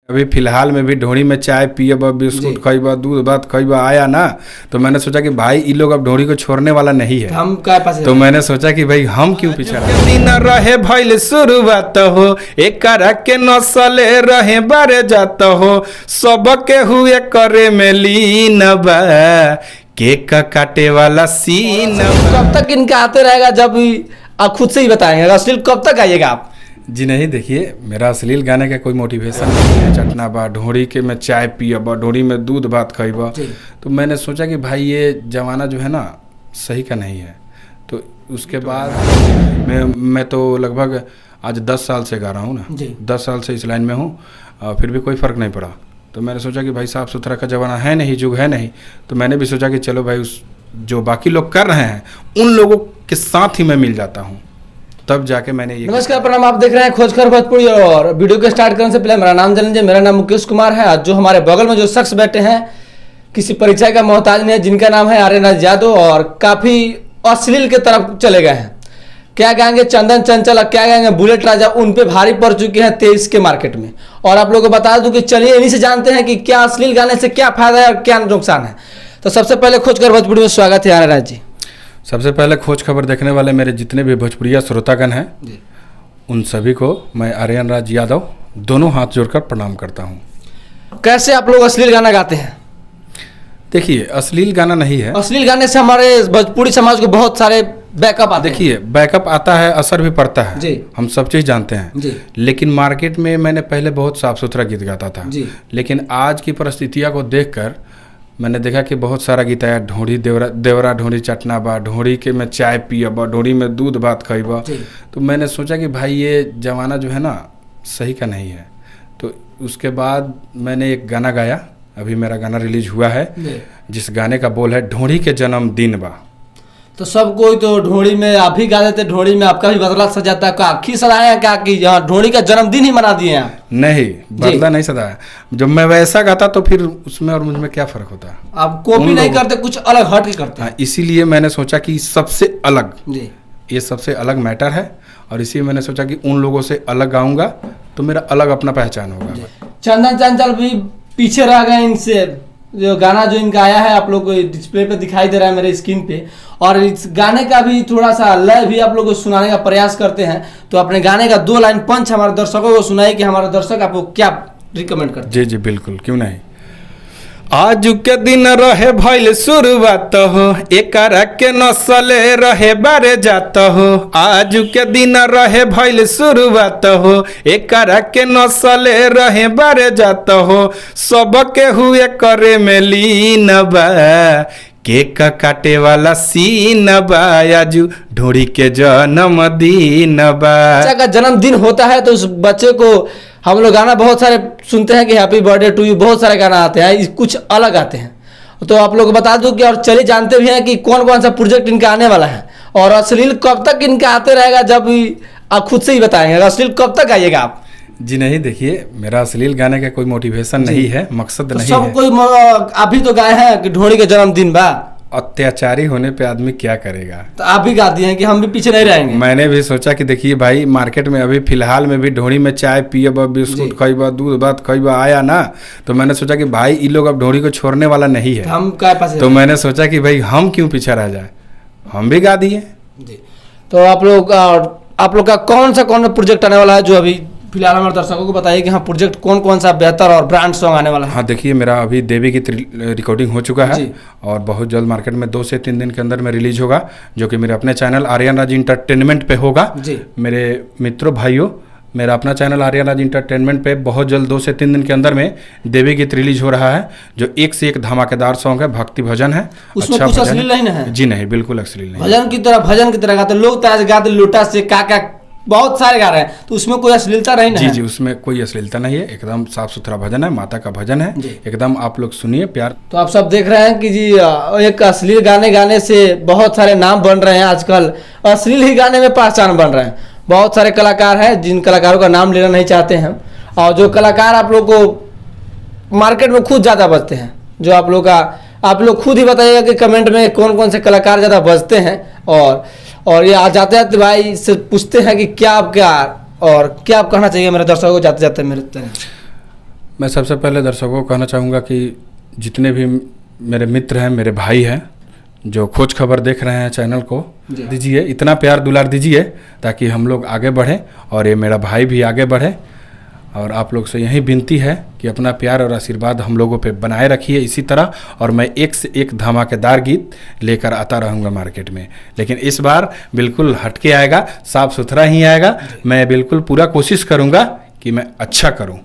अभी फिलहाल में भी ढोरी में चाय पियब, बिस्कुट खइब, दूध भात खइब आया ना, तो मैंने सोचा कि भाई ये लोग अब ढोरी को छोड़ने वाला नहीं है। हम क्या पास तो मैंने सोचा कि भाई हम क्यों पीछे दिन रहे भइल शुरुआत हो, एक के नसले रहे बारे जात हो, सबके हुए करे में लीन बा, केक काटे वाला सीन। कब तक इनका आते रहेगा? जब आप खुद से ही बताएंगे अश्लील कब तक आइएगा आप? जी नहीं, देखिए मेरा अश्लील गाने का कोई मोटिवेशन नहीं है। चटना बा ढोरी के में चाय पियब, ढोरी में दूध भात खइब, तो मैंने सोचा कि भाई ये जमाना जो है ना सही का नहीं है। तो उसके बाद मैं तो लगभग आज 10 साल से गा रहा हूँ ना, 10 साल से इस लाइन में हूँ, फिर भी कोई फ़र्क नहीं पड़ा। तो मैंने सोचा कि भाई साफ़ सुथरा का ज़माना है नहीं, युग है नहीं, तो मैंने भी सोचा कि चलो भाई उस जो बाकी लोग कर रहे हैं उन लोगों के साथ ही मैं मिल जाता हूँ, तब जाके मैंने ये। नमस्कार, प्रणाम। आप देख रहे हैं खोजखबर भोजपुरी और वीडियो को स्टार्ट करने से पहले मेरा नाम जान लीजिए। मेरा नाम मुकेश कुमार है। आज जो हमारे बगल में जो शख्स बैठे हैं किसी परिचय का मोहताज नहीं है, जिनका नाम है आर्यन यादव और काफ़ी अश्लील के तरफ चले गए हैं। क्या कहेंगे चंदन चंचल, क्या कहेंगे बुलेट राजा, उन पे भारी पड़ चुके हैं 23 के मार्केट में। और आप लोगों को बता दूं कि चलिए इन्हीं से जानते हैं कि क्या अश्लील गाने से क्या फायदा है और क्या नुकसान है। तो सबसे पहले खोजखबर भोजपुरी में स्वागत है आर्यन जी। सबसे पहले खोज खबर देखने वाले मेरे जितने भी भोजपुरिया श्रोतागण हैं उन सभी को मैं आर्यन राज यादव दोनों हाथ जोड़कर प्रणाम करता हूं। कैसे आप लोग अश्लील गाना गाते हैं? देखिए अश्लील गाना नहीं है। अश्लील गाने से हमारे भोजपुरी समाज को बहुत सारे बैकअप आते हैं। देखिए बैकअप आता है, असर भी पड़ता है जी। हम सब चीज़ जानते हैं। लेकिन मार्केट में मैंने पहले बहुत साफ सुथरा गीत गाता था जी। लेकिन आज की परिस्थितियों को देखकर मैंने देखा कि बहुत सारा गीत आया, ढोरी देवरा ढोरी चटना बा, ढोरी के में चाय पियब, ढोरी में दूध भात खइब। तो मैंने सोचा कि भाई ये जमाना जो है ना सही का नहीं है। तो उसके बाद मैंने एक गाना गाया, अभी मेरा गाना रिलीज हुआ है, जिस गाने का बोल है ढोरी के जन्मदिन बा। तो सब कोई तो ढोरी में आप ही गा देते, ढोरी में आपका भी बदला सजाता है, आखिर सजाया क्या कि यहाँ ढोरी का जन्मदिन ही मना दिए हैं? नहीं, बदला नहीं सजाया। जब मैं वैसा गाता तो फिर उसमें और मुझ में क्या फर्क होता है? आप कॉपी नहीं करते, कुछ अलग हट के करते हैं। इसीलिए मैंने सोचा कि सबसे अलग ये सबसे अलग मैटर है और इसी मैंने सोचा कि उन लोगों से अलग गाऊंगा तो मेरा अलग अपना पहचान होगा। चंदन चंचल भी पीछे रह गए इनसे। जो गाना जो इनका आया है आप लोग को डिस्प्ले पे दिखाई दे रहा है मेरे स्क्रीन पे, और इस गाने का भी थोड़ा सा लय भी आप लोग को सुनाने का प्रयास करते हैं। तो अपने गाने का 2 लाइन पंच हमारे दर्शकों को सुनाइए कि हमारे दर्शक आपको क्या रिकमेंड करते हैं। जी जी बिल्कुल, क्यों नहीं। आज के दिन रहे भइल शुरुआत हो, एक के नसले रहे बारे जात हो। आज के दिन रहे भइल शुरुआत हो, एक के नसले रहे बारे जात हो, सबके हुए करे में लीन बा, केक काटे वाला सीन बा, आजू ढोरी के जन्मदिन बा। बच्चा का जन्मदिन होता है तो उस बच्चे को हम लोग गाना बहुत सारे सुनते हैं कि हैप्पी बर्थडे टू यू, बहुत सारे गाना आते हैं, कुछ अलग आते हैं। तो आप लोग बता दूं कि और चलिए जानते भी हैं कि कौन कौन सा प्रोजेक्ट इनका आने वाला है और अश्लील कब तक इनका आते रहेगा, जब आप खुद से ही बताएंगे अश्लील कब तक आइएगा आप? जी नहीं, देखिए मेरा अश्लील गाने का कोई मोटिवेशन नहीं है, मकसद तो नहीं सब है। कोई अभी तो गाए हैं कि ढोरी के जन्मदिन बा। अत्याचारी होने पे आदमी क्या करेगा? तो आप भी गा दिए हैं कि हम भी पीछे नहीं रहेंगे। मैंने भी सोचा कि देखिए भाई मार्केट में अभी फिलहाल में भी ढोरी में चाय पियब, बिस्कुट खइब, दूध भात खइब आया ना, तो मैंने सोचा कि भाई ये लोग अब ढोरी को छोड़ने वाला नहीं है। हम क्या पास तो मैंने सोचा कि भाई हम क्यों पीछे रह जाए, हम भी गा दिए। तो आप लोग का कौन सा प्रोजेक्ट आने वाला है जो अभी फिलहाल हमारे दर्शकों को बताइए कि हाँ प्रोजेक्ट कौन सा बेहतर और ब्रांड सॉन्ग आने वाला है? हाँ देखिए, मेरा अभी देवी गीत रिकॉर्डिंग हो चुका है और बहुत जल्द मार्केट में 2 से 3 दिन के अंदर में रिलीज होगा, जो कि मेरे अपने चैनल आर्यन राज इंटरटेनमेंट पे होगा। मेरे मित्रों भाइयों, मेरा अपना चैनल आर्यन राज इंटरटेनमेंट पे बहुत जल्द 2 से 3 दिन के अंदर में देवी गीत रिलीज हो रहा है, जो एक से एक धमाकेदार सॉन्ग है, भक्ति भजन है। उसमें कुछ अश्लील नहीं है? जी नहीं, बिल्कुल अश्लील नहीं। भजन की तरह गाते लोग, ताज गाते लोटा से का बहुत सारे गा रहे हैं, तो उसमें कोई अश्लीलता नहीं है? जी, उसमें कोई अश्लीलता नहीं है, एकदम साफ सुथरा भजन है, माता का भजन है, एकदम आप लोग सुनिए प्यार। तो आप सब देख रहे हैं कि जी एक अश्लील गाने गाने से बहुत सारे नाम बन रहे हैं। आजकल अश्लील ही गाने में पहचान बन रहे हैं। बहुत सारे कलाकार हैं जिन कलाकारों का नाम लेना नहीं चाहते हैं, और जो कलाकार आप लोग को मार्केट में खुद ज़्यादा बजते हैं, जो आप लोग खुद ही बताइएगा कि कमेंट में कौन कौन से कलाकार ज़्यादा बजते हैं। और ये आ जाते जाते भाई से पूछते हैं कि क्या आप कहना चाहिए मेरे दर्शकों को जाते जाते मेरे तरह? मैं सबसे पहले दर्शकों को कहना चाहूँगा कि जितने भी मेरे मित्र हैं, मेरे भाई हैं, जो खोज खबर देख रहे हैं चैनल को, दीजिए इतना प्यार दुलार दीजिए ताकि हम लोग आगे बढ़ें और ये मेरा भाई भी आगे बढ़े। और आप लोग से यही विनती है कि अपना प्यार और आशीर्वाद हम लोगों पे बनाए रखिए इसी तरह, और मैं एक से एक धमाकेदार गीत लेकर आता रहूँगा मार्केट में। लेकिन इस बार बिल्कुल हटके आएगा, साफ़ सुथरा ही आएगा। मैं बिल्कुल पूरा कोशिश करूँगा कि मैं अच्छा करूँ।